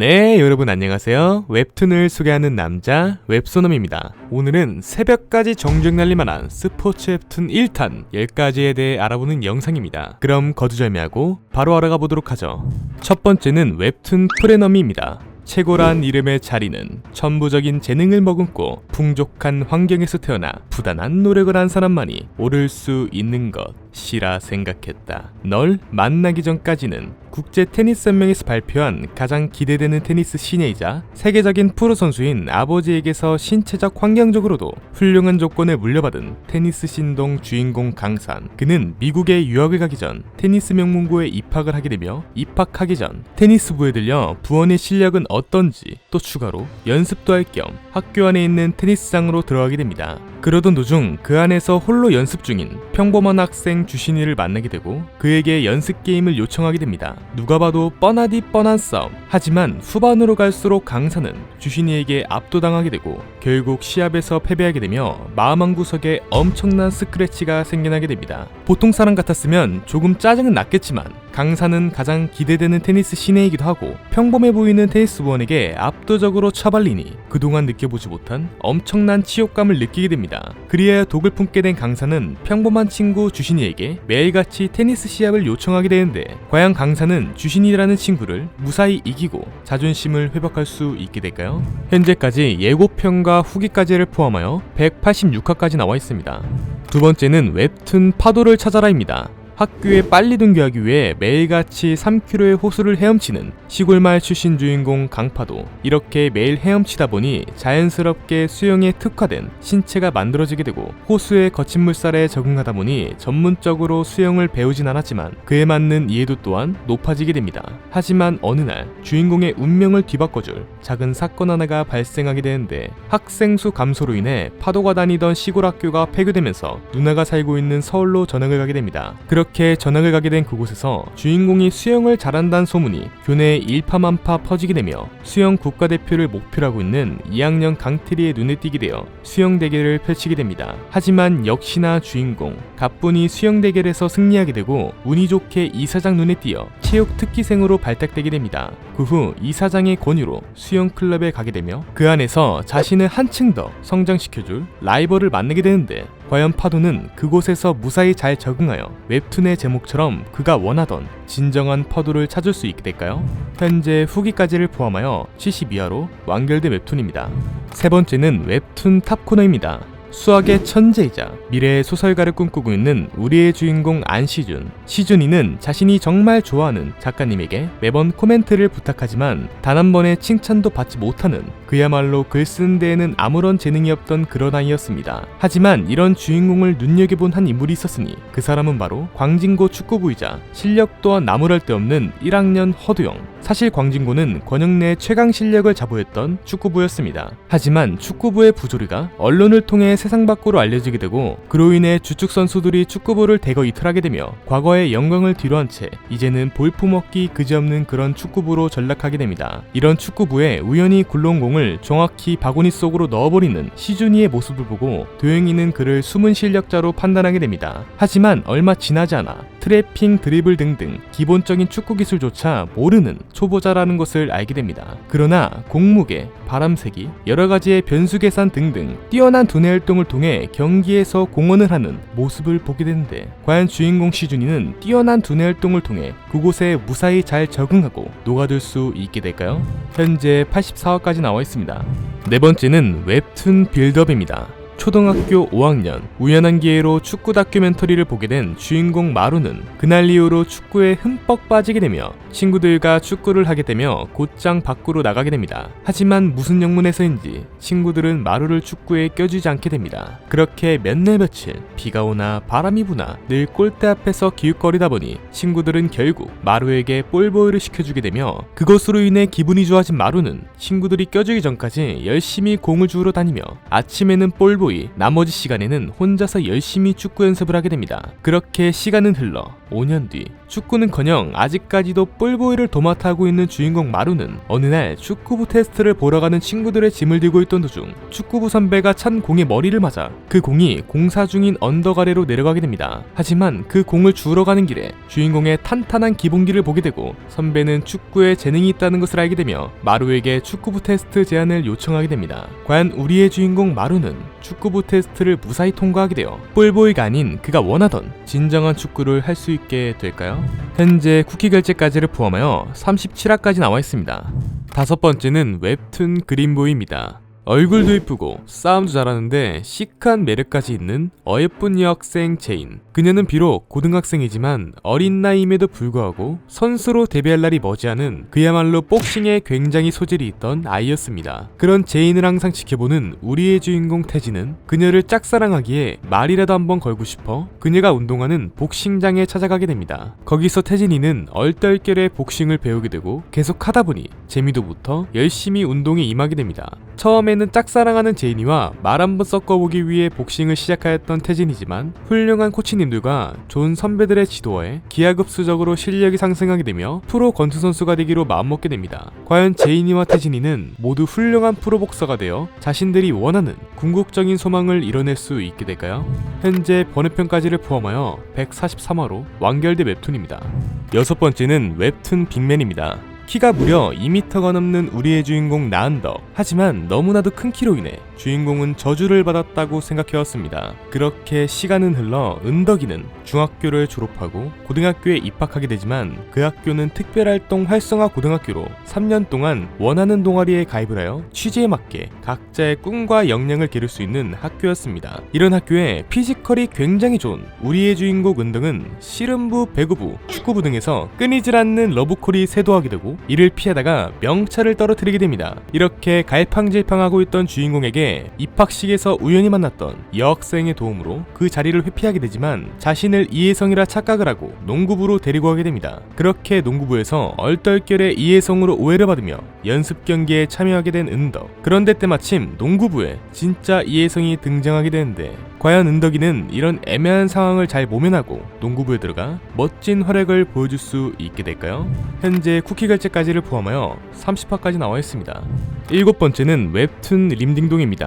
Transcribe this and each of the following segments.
네, 여러분 안녕하세요. 웹툰을 소개하는 남자 웹소놈입니다. 오늘은 새벽까지 정주행 날릴만한 스포츠 웹툰 1탄 10가지에 대해 알아보는 영상입니다. 그럼 거두절미하고 바로 알아가 보도록 하죠. 첫 번째는 웹툰 프레너미입니다. 최고란 이름의 자리는 천부적인 재능을 머금고 풍족한 환경에서 태어나 부단한 노력을 한 사람만이 오를 수 있는 것이라 생각했다. 널 만나기 전까지는 국제 테니스 연맹에서 발표한 가장 기대되는 테니스 신예이자 세계적인 프로 선수인 아버지에게서 신체적 환경적으로도 훌륭한 조건을 물려받은 테니스 신동 주인공 강산. 그는 미국에 유학을 가기 전 테니스 명문고에 입학을 하게 되며 입학하기 전 테니스부에 들려 부원의 실력은 어떤지 또 추가로 연습도 할 겸 학교 안에 있는 테니스장으로 들어가게 됩니다. 그러던 도중 그 안에서 홀로 연습 중인 평범한 학생 주신이를 만나게 되고 그에게 연습 게임을 요청하게 됩니다. 누가 봐도 뻔하디 뻔한 싸움. 하지만 후반으로 갈수록 강산은 주신이에게 압도당하게 되고 결국 시합에서 패배하게 되며 마음 한구석에 엄청난 스크래치가 생겨나게 됩니다. 보통 사람 같았으면 조금 짜증은 났겠지만 강산은 가장 기대되는 테니스 신예이기도 하고 평범해 보이는 테니스부원에게 압도적으로 처발리니 그동안 느껴보지 못한 엄청난 치욕감을 느끼게 됩니다. 그리하여 독을 품게 된 강산은 평범한 친구 주신이에게 매일같이 테니스 시합을 요청하게 되는데 과연 강산은 주신이라는 친구를 무사히 이기고 자존심을 회복할 수 있게 될까요? 현재까지 예고편과 후기까지를 포함하여 186화까지 나와 있습니다. 두 번째는 웹툰 파도를 찾아라입니다. 학교에 빨리 등교하기 위해 매일같이 3km의 호수를 헤엄치는 시골마을 출신 주인공 강파도. 이렇게 매일 헤엄치다 보니 자연스럽게 수영에 특화된 신체가 만들어지게 되고 호수의 거친 물살에 적응하다 보니 전문적으로 수영을 배우진 않았지만 그에 맞는 이해도 또한 높아지게 됩니다. 하지만 어느 날 주인공의 운명을 뒤바꿔줄 작은 사건 하나가 발생하게 되는데 학생 수 감소로 인해 파도가 다니던 시골 학교가 폐교되면서 누나가 살고 있는 서울로 전학을 가게 됩니다. 그렇게 전학을 가게 된 그곳에서 주인공이 수영을 잘한다는 소문이 교내에 일파만파 퍼지게 되며 수영 국가대표를 목표로 하고 있는 2학년 강태리의 눈에 띄게 되어 수영 대결을 펼치게 됩니다. 하지만 역시나 주인공 가뿐히 수영 대결에서 승리하게 되고 운이 좋게 이사장 눈에 띄어 체육 특기생으로 발탁되게 됩니다. 그 후 이사장의 권유로 수영 클럽에 가게 되며 그 안에서 자신을 한층 더 성장시켜줄 라이벌을 만나게 되는데 과연 파도는 그곳에서 무사히 잘 적응하여 웹툰의 제목처럼 그가 원하던 진정한 파도를 찾을 수 있게 될까요? 현재 후기까지를 포함하여 72화로 완결된 웹툰입니다. 세 번째는 웹툰 탑코너입니다. 수학의 천재이자 미래의 소설가를 꿈꾸고 있는 우리의 주인공 안시준. 시준이는 자신이 정말 좋아하는 작가님에게 매번 코멘트를 부탁하지만 단 한 번의 칭찬도 받지 못하는 그야말로 글 쓰는 데에는 아무런 재능이 없던 그런 아이였습니다. 하지만 이런 주인공을 눈여겨본 한 인물이 있었으니 그 사람은 바로 광진고 축구부이자 실력 또한 나무랄 데 없는 1학년 허두영. 사실 광진고는 권역 내 최강 실력을 자부했던 축구부였습니다. 하지만 축구부의 부조리가 언론을 통해 세상 밖으로 알려지게 되고 그로 인해 주축 선수들이 축구부를 대거 이탈하게 되며 과거의 영광을 뒤로한 채 이제는 볼품없기 그지없는 그런 축구부로 전락하게 됩니다. 이런 축구부에 우연히 굴러온 공을 정확히 바구니 속으로 넣어버리는 시준이의 모습을 보고 도영이는 그를 숨은 실력자로 판단하게 됩니다. 하지만 얼마 지나지 않아 트래핑, 드리블 등등 기본적인 축구 기술조차 모르는 초보자라는 것을 알게 됩니다. 그러나 공무게, 바람세기, 여러가지의 변수 계산 등등 뛰어난 두뇌 활동을 통해 경기에서 공헌을 하는 모습을 보게 되는데 과연 주인공 시준이는 뛰어난 두뇌 활동을 통해 그곳에 무사히 잘 적응하고 녹아들 수 있게 될까요? 현재 84화까지 나와 있습니다. 네 번째는 웹툰 빌드업입니다. 초등학교 5학년 우연한 기회로 축구 다큐멘터리를 보게 된 주인공 마루는 그날 이후로 축구에 흠뻑 빠지게 되며 친구들과 축구를 하게 되며 곧장 밖으로 나가게 됩니다. 하지만 무슨 영문에서인지 친구들은 마루를 축구에 껴주지 않게 됩니다. 그렇게 몇 날 며칠 비가 오나 바람이 부나 늘 골대 앞에서 기웃거리다 보니 친구들은 결국 마루에게 볼보이를 시켜주게 되며 그것으로 인해 기분이 좋아진 마루는 친구들이 껴주기 전까지 열심히 공을 주우러 다니며 아침에는 볼보이 나머지 시간에는 혼자서 열심히 축구 연습을 하게 됩니다. 그렇게 시간은 흘러 5년 뒤 축구는커녕 아직까지도 볼보이를 도맡아하고 있는 주인공 마루는 어느 날 축구부 테스트를 보러 가는 친구들의 짐을 들고 있던 도중 축구부 선배가 찬 공에 머리를 맞아 그 공이 공사 중인 언덕 아래로 내려가게 됩니다. 하지만 그 공을 주우러 가는 길에 주인공의 탄탄한 기본기를 보게 되고 선배는 축구에 재능이 있다는 것을 알게 되며 마루에게 축구부 테스트 제안을 요청하게 됩니다. 과연 우리의 주인공 마루는 축구부 테스트를 무사히 통과하게 되어 볼보이가 아닌 그가 원하던 진정한 축구를 할 수 있게 될까요? 현재 쿠키 결제까지를 포함하여 37화까지 나와 있습니다. 다섯 번째는 웹툰 그린보이입니다. 얼굴도 이쁘고 싸움도 잘하는데 시크한 매력까지 있는 어예쁜 여학생 제인. 그녀는 비록 고등학생이지만 어린 나이임에도 불구하고 선수로 데뷔할 날이 머지않은 그야말로 복싱에 굉장히 소질이 있던 아이였습니다. 그런 제인을 항상 지켜보는 우리의 주인공 태진은 그녀를 짝사랑하기에 말이라도 한번 걸고 싶어 그녀가 운동하는 복싱장에 찾아가게 됩니다. 거기서 태진이는 얼떨결에 복싱을 배우게 되고 계속 하다 보니 재미도 붙어 열심히 운동에 임하게 됩니다. 처음에는 짝사랑하는 제인이와 말 한번 섞어보기 위해 복싱을 시작하였던 태진이지만 훌륭한 코치님들과 좋은 선배들의 지도하에 기하급수적으로 실력이 상승하게 되며 프로 권투 선수가 되기로 마음먹게 됩니다. 과연 제인이와 태진이는 모두 훌륭한 프로복서가 되어 자신들이 원하는 궁극적인 소망을 이뤄낼 수 있게 될까요? 현재 번외편까지를 포함하여 143화로 완결된 웹툰입니다. 여섯 번째는 웹툰 빅맨입니다. 키가 무려 2m가 넘는 우리의 주인공 나은덕. 하지만 너무나도 큰 키로 인해 주인공은 저주를 받았다고 생각해왔습니다. 그렇게 시간은 흘러 은덕이는 중학교를 졸업하고 고등학교에 입학하게 되지만 그 학교는 특별활동 활성화 고등학교로 3년 동안 원하는 동아리에 가입을 하여 취지에 맞게 각자의 꿈과 역량을 기를 수 있는 학교였습니다. 이런 학교에 피지컬이 굉장히 좋은 우리의 주인공 은덕은 씨름부, 배구부, 축구부 등에서 끊이질 않는 러브콜이 쇄도하게 되고 이를 피하다가 명찰을 떨어뜨리게 됩니다. 이렇게 갈팡질팡하고 있던 주인공에게 입학식에서 우연히 만났던 여학생의 도움으로 그 자리를 회피하게 되지만 자신을 이혜성이라 착각을 하고 농구부로 데리고 가게 됩니다. 그렇게 농구부에서 얼떨결에 이혜성으로 오해를 받으며 연습 경기에 참여하게 된 은덕. 그런데 때마침 농구부에 진짜 이혜성이 등장하게 되는데 과연 은덕이는 이런 애매한 상황을 잘 모면하고 농구부에 들어가 멋진 활약을 보여줄 수 있게 될까요? 현재 쿠키 결제까지를 포함하여 30화까지 나와 있습니다. 일곱 번째는 웹툰 림딩동입니다.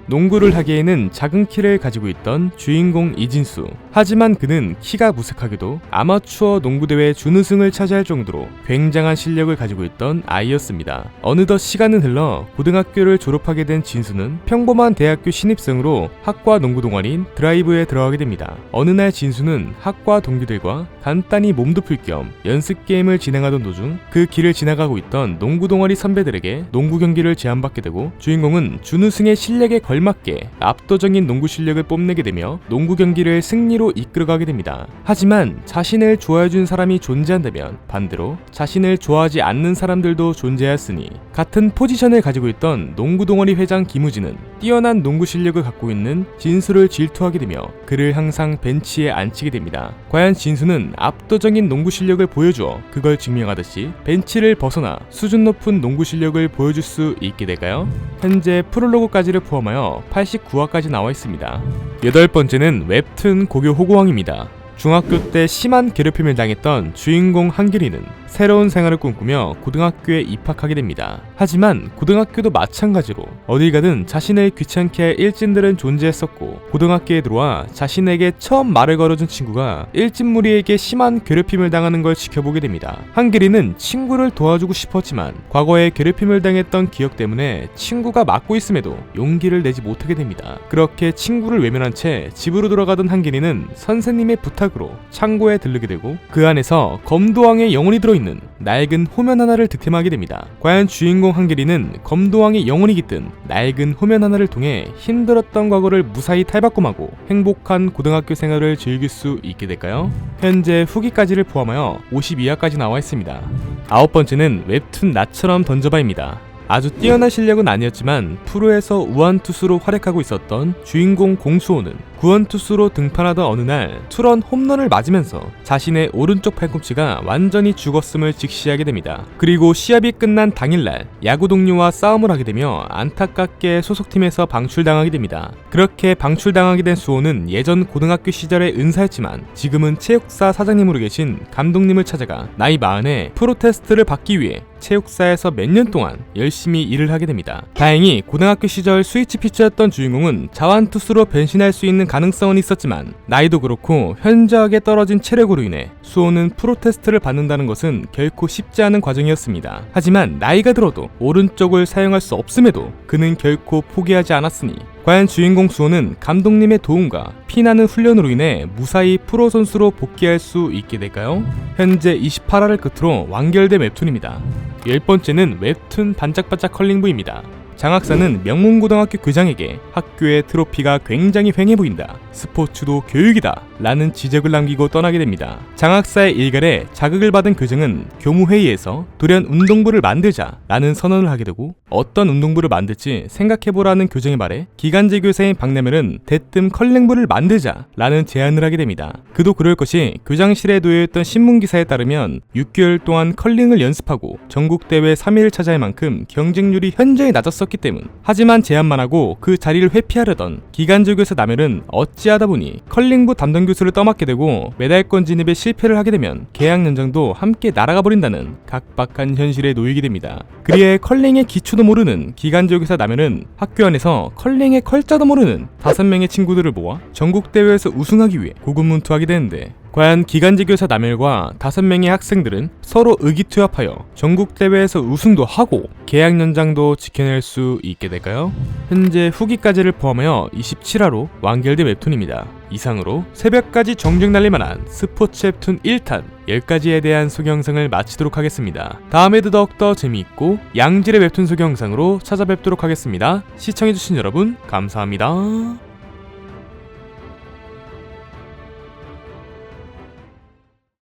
농구를 하기에는 작은 키를 가지고 있던 주인공 이진수. 하지만 그는 키가 무색하게도 아마추어 농구대회 준우승을 차지할 정도로 굉장한 실력을 가지고 있던 아이였습니다. 어느덧 시간은 흘러 고등학교를 졸업하게 된 진수는 평범한 대학교 신입생으로 학과 농구 동아리인 드라이브에 들어가게 됩니다. 어느 날 진수는 학과 동기들과 간단히 몸도 풀 겸 연습 게임을 진행하던 도중 그 길을 지나가고 있던 농구 동아리 선배들에게 농구 경기를 제안받게 되고 주인공은 준우승의 실력에 걸맞게 압도적인 농구 실력을 뽐내게 되며 농구 경기를 승리로 이끌어가게 됩니다. 하지만 자신을 좋아해준 사람이 존재한다면 반대로 자신을 좋아하지 않는 사람들도 존재하였으니 같은 포지션을 가지고 있던 농구 동아리 회장 김우진은 뛰어난 농구 실력을 갖고 있는 진수를 질투하게 되며 그를 항상 벤치에 앉히게 됩니다. 과연 진수는 압도적인 농구 실력을 보여주어 그걸 증명하듯이 벤치를 벗어나 수준 높은 농구 실력을 보여줄 수 있게 될까요? 현재 프롤로그까지를 포함하여 89화까지 나와 있습니다. 여덟 번째는 웹툰 고교 호구왕입니다. 중학교 때 심한 괴롭힘을 당했던 주인공 한길이는 새로운 생활을 꿈꾸며 고등학교에 입학하게 됩니다. 하지만 고등학교도 마찬가지로 어딜 가든 자신을 귀찮게 할 일진들은 존재했었고 고등학교에 들어와 자신에게 처음 말을 걸어준 친구가 일진무리에게 심한 괴롭힘을 당하는 걸 지켜보게 됩니다. 한길이는 친구를 도와주고 싶었지만 과거에 괴롭힘을 당했던 기억 때문에 친구가 막고 있음에도 용기를 내지 못하게 됩니다. 그렇게 친구를 외면한 채 집으로 돌아가던 한길이는 선생님의 부탁으로 창고에 들르게 되고 그 안에서 검도왕의 영혼이 들어있는 낡은 호면 하나를 득템하게 됩니다. 과연 주인공 한길이는 검도왕의 영혼이 깃든 낡은 호면 하나를 통해 힘들었던 과거를 무사히 탈바꿈하고 행복한 고등학교 생활을 즐길 수 있게 될까요? 현재 후기까지를 포함하여 52화까지 나와 있습니다. 아홉 번째는 웹툰 나처럼 던져봐입니다. 아주 뛰어난 실력은 아니었지만 프로에서 우완투수로 활약하고 있었던 주인공 공수호는 구원투수로 등판하던 어느 날 투런 홈런을 맞으면서 자신의 오른쪽 팔꿈치가 완전히 죽었음을 직시하게 됩니다. 그리고 시합이 끝난 당일날 야구 동료와 싸움을 하게 되며 안타깝게 소속팀에서 방출당하게 됩니다. 그렇게 방출당하게 된 수호는 예전 고등학교 시절의 은사였지만 지금은 체육사 사장님으로 계신 감독님을 찾아가 나이 40에 프로테스트를 받기 위해 체육사에서 몇 년 동안 열심히 일을 하게 됩니다. 다행히 고등학교 시절 스위치 피처였던 주인공은 자완투수로 변신할 수 있는 가능성은 있었지만 나이도 그렇고 현저하게 떨어진 체력으로 인해 수호는 프로테스트를 받는다는 것은 결코 쉽지 않은 과정이었습니다. 하지만 나이가 들어도 오른쪽을 사용할 수 없음에도 그는 결코 포기하지 않았으니 과연 주인공 수호는 감독님의 도움과 피나는 훈련으로 인해 무사히 프로 선수로 복귀할 수 있게 될까요? 현재 28화를 끝으로 완결된 웹툰입니다. 10번째는 웹툰 반짝반짝 컬링부입니다. 장학사는 명문고등학교 교장에게 학교의 트로피가 굉장히 휑해 보인다, 스포츠도 교육이다 라는 지적을 남기고 떠나게 됩니다. 장학사의 일갈에 자극을 받은 교장은 교무회의에서 돌연 운동부를 만들자 라는 선언을 하게 되고 어떤 운동부를 만들지 생각해보라는 교장의 말에 기간제 교사인 박내면은 대뜸 컬링부를 만들자 라는 제안을 하게 됩니다. 그도 그럴 것이 교장실에 놓여있던 신문기사에 따르면 6개월 동안 컬링을 연습하고 전국대회 3위를 차지할 만큼 경쟁률이 현저히 낮았었기 때문. 하지만 제안만 하고 그 자리를 회피하려던 기간제 교사 남현은 어찌하다 보니 컬링부 담당 교수를 떠맡게 되고 메달권 진입에 실패를 하게 되면 계약 연장도 함께 날아가 버린다는 각박한 현실에 놓이게 됩니다. 그리해 컬링의 기초도 모르는 기간제 교사 남현은 학교 안에서 컬링의 컬자도 모르는 5명의 친구들을 모아 전국대회에서 우승하기 위해 고군분투하게 되는데 과연 기간제 교사 남일과 5명의 학생들은 서로 의기투합하여 전국대회에서 우승도 하고 계약 연장도 지켜낼 수 있게 될까요? 현재 후기까지를 포함하여 27화로 완결된 웹툰입니다. 이상으로 새벽까지 정정 날릴만한 스포츠 웹툰 1탄 10가지에 대한 소개 영상을 마치도록 하겠습니다. 다음에도 더욱더 재미있고 양질의 웹툰 소개 영상으로 찾아뵙도록 하겠습니다. 시청해주신 여러분 감사합니다.